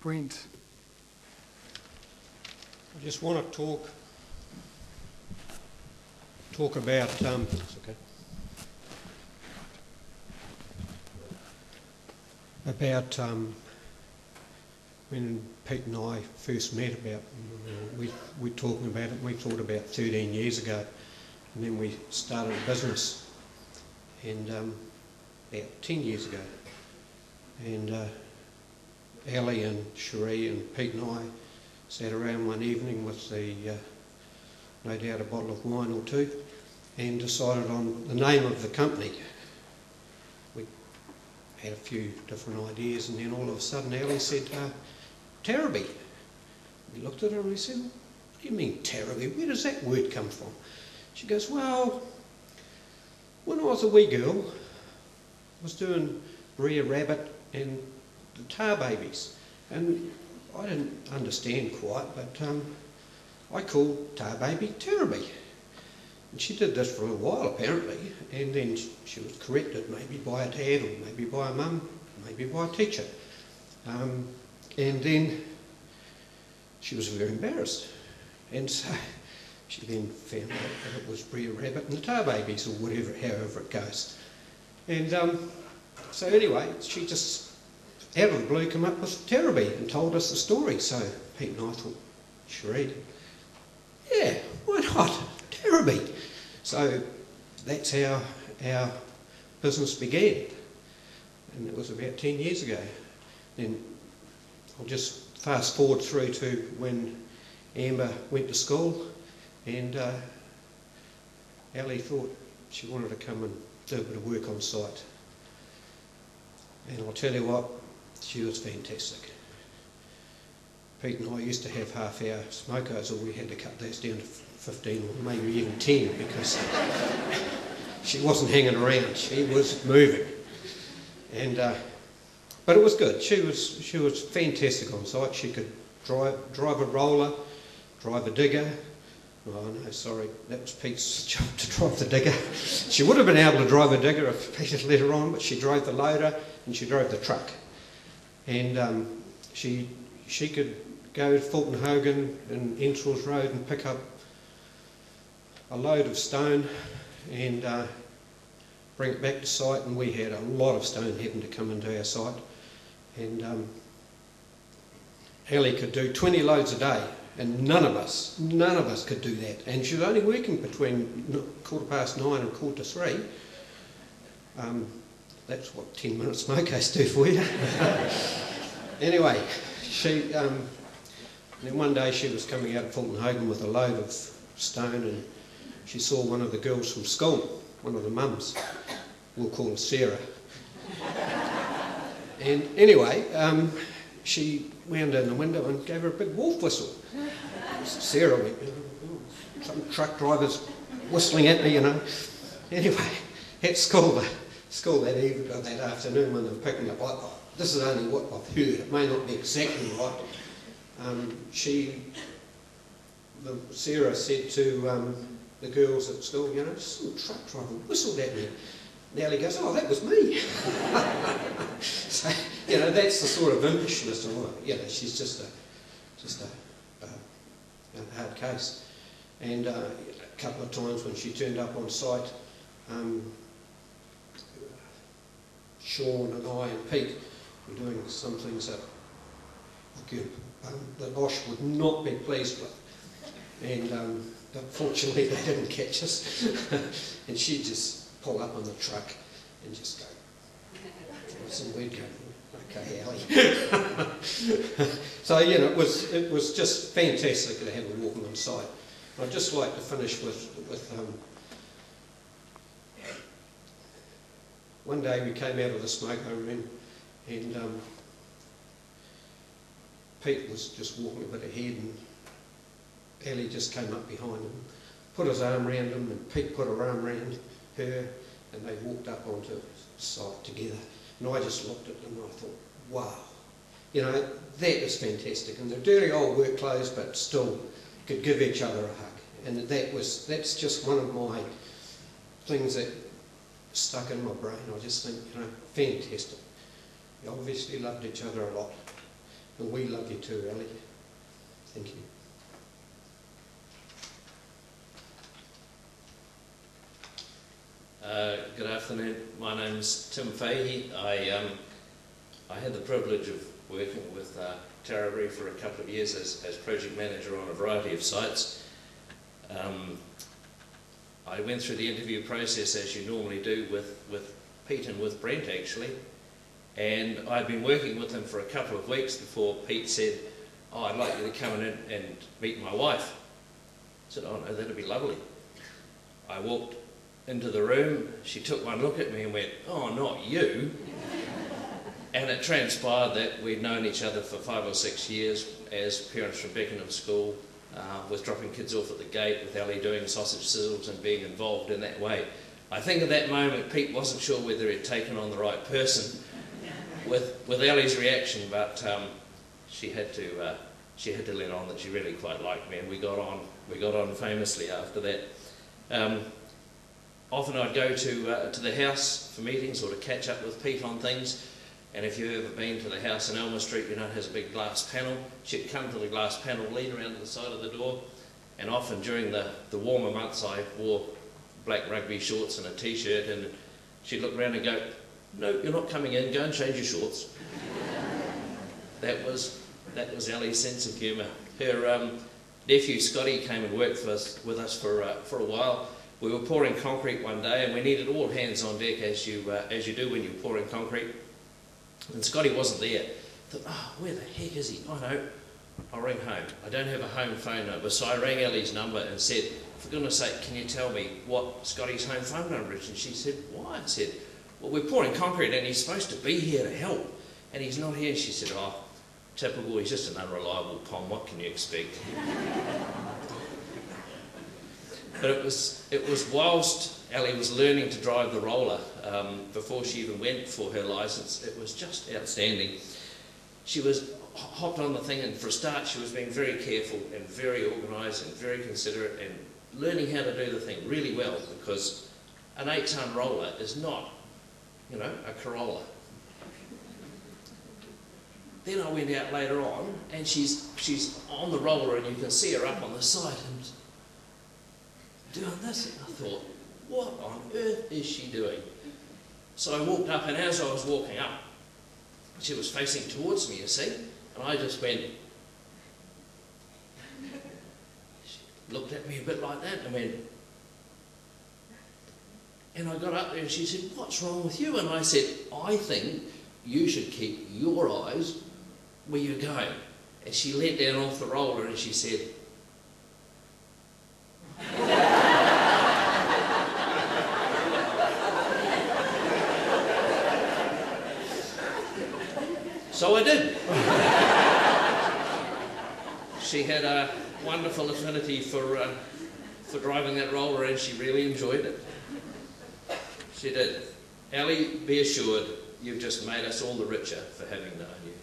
Brent. I just want to talk about when Pete and I first met. We're talking about it. We thought about 13 years ago, and then we started a business, and about 10 years ago, and Ali and Cherie and Pete and I sat around one evening with no doubt a bottle of wine or two, and decided on the name of the company. We had a few different ideas, and then all of a sudden Ali said, Tarrabee. We looked at her and we said, what do you mean Tarrabee? Where does that word come from? She goes, well, when I was a wee girl, I was doing Brer Rabbit and the Tar Babies, and I didn't understand quite, but I called Tar Baby Tarrabee. And she did this for a while apparently, and then she was corrected maybe by a dad, or maybe by a mum, maybe by a teacher. And then she was very embarrassed, and so she then found out that it was Brer Rabbit and the Tar Babies, or whatever, however it goes. And so anyway, she just out of the blue came up with Tarrabee and told us the story. So Pete and I thought, Cherie, yeah, why not? Tarrabee. So that's how our business began, and it was about 10 years ago. Then I'll just fast forward through to when Amber went to school, and Ali thought she wanted to come and do a bit of work on site. And I'll tell you what, she was fantastic. Pete and I used to have half-hour smokos, or we had to cut those down to 15 or maybe even 10, because she wasn't hanging around, she was moving. And but it was good. She was fantastic on site. She could drive a roller, drive a digger. Oh no, sorry, that was Pete's job to drive the digger. She would have been able to drive a digger if Pete had let her on, but she drove the loader and she drove the truck. And she could go to Fulton Hogan and Entrills Road and pick up a load of stone and bring it back to site, and we had a lot of stone having to come into our site. And Ali could do 20 loads a day, and none of us could do that. And she was only working between 9:15 and 3:15. That's what 10 minute smokos do for you. Anyway, then one day she was coming out of Fulton Hogan with a load of stone, and she saw one of the girls from school, one of the mums, we'll call her Sarah. And anyway, she wound in the window and gave her a big wolf whistle. Sarah went, some truck driver's whistling at me, you know. Anyway, at school that evening, or that afternoon, when they were picking up, this is only what I've heard, it may not be exactly right. Sarah said to the girls at school, you know, some truck driver whistled at me. And Ali goes, oh, that was me. So, you know, that's the sort of impishness of her. You know, she's just a hard case. And a couple of times when she turned up on site, Sean and I and Pete were doing some things that Osh would not be pleased with. And unfortunately they didn't catch us. And she'd just pull up on the truck and just go, and we'd go, okay, Ali. So, you know, it was just fantastic to have her walking on site. I'd just like to finish with one day we came out of the smoko room, and Pete was just walking a bit ahead, and Ali just came up behind him, put his arm around him, and Pete put her arm around her, and they walked up onto site together. And I just looked at them and I thought, wow, you know, that is fantastic. And they're dirty old work clothes, but still could give each other a hug. And that's just one of my things that stuck in my brain. I just think, you know, fantastic. We obviously loved each other a lot. Well, we love you too, Ellie. Thank you. Good afternoon. My name's Tim Fahey. I had the privilege of working with Tarabri for a couple of years as project manager on a variety of sites. I went through the interview process as you normally do with Pete and with Brent actually, and I'd been working with them for a couple of weeks before Pete said, "Oh, I'd like you to come in and meet my wife." I said, "Oh no, that'd be lovely." I walked into the room, she took one look at me and went, "Oh, not you." And it transpired that we'd known each other for 5 or 6 years as parents from Beckenham School, with dropping kids off at the gate, with Ellie doing sausage sizzles and being involved in that way. I think at that moment Pete wasn't sure whether he'd taken on the right person with Ellie's reaction, but she had to let on that she really quite liked me, and we got on famously after that. Often I'd go to the house for meetings or to catch up with Pete on things, and if you've ever been to the house in Elmer Street, you know it has a big glass panel. She'd come to the glass panel, lean around to the side of the door, and often during the warmer months I wore black rugby shorts and a t-shirt, and she'd look around and go, "No, you're not coming in, go and change your shorts." That was Ellie's sense of humour. Her nephew Scotty came and worked with us for a while. We were pouring concrete one day and we needed all hands on deck as you do when you're pouring concrete. And Scotty wasn't there. I thought, "Oh, where the heck is he? Oh no, I'll ring home." I don't have a home phone number, so I rang Ellie's number and said, "For goodness sake, can you tell me what Scotty's home phone number is?" And she said, "Why?" I said, "Well, we're pouring concrete and he's supposed to be here to help, and he's not here." She said, "Oh, typical, he's just an unreliable Tom, what can you expect?" But it was whilst Ellie was learning to drive the roller, before she even went for her licence. It was just outstanding. She hopped on the thing, and for a start she was being very careful and very organised and very considerate and learning how to do the thing really well, because an 8-tonne roller is not, a Corolla. Then I went out later on and she's on the roller and you can see her up on the side and doing this, and I thought, what on earth is she doing? So I walked up, and as I was walking up, she was facing towards me, you see, and I just went, she looked at me a bit like that and went, and I got up there and she said, "What's wrong with you?" And I said, "I think you should keep your eyes where you're going." And she leant down off the roller and she said, so I did. She had a wonderful affinity for driving that roller, and she really enjoyed it. She did. Ellie, be assured, you've just made us all the richer for having known you.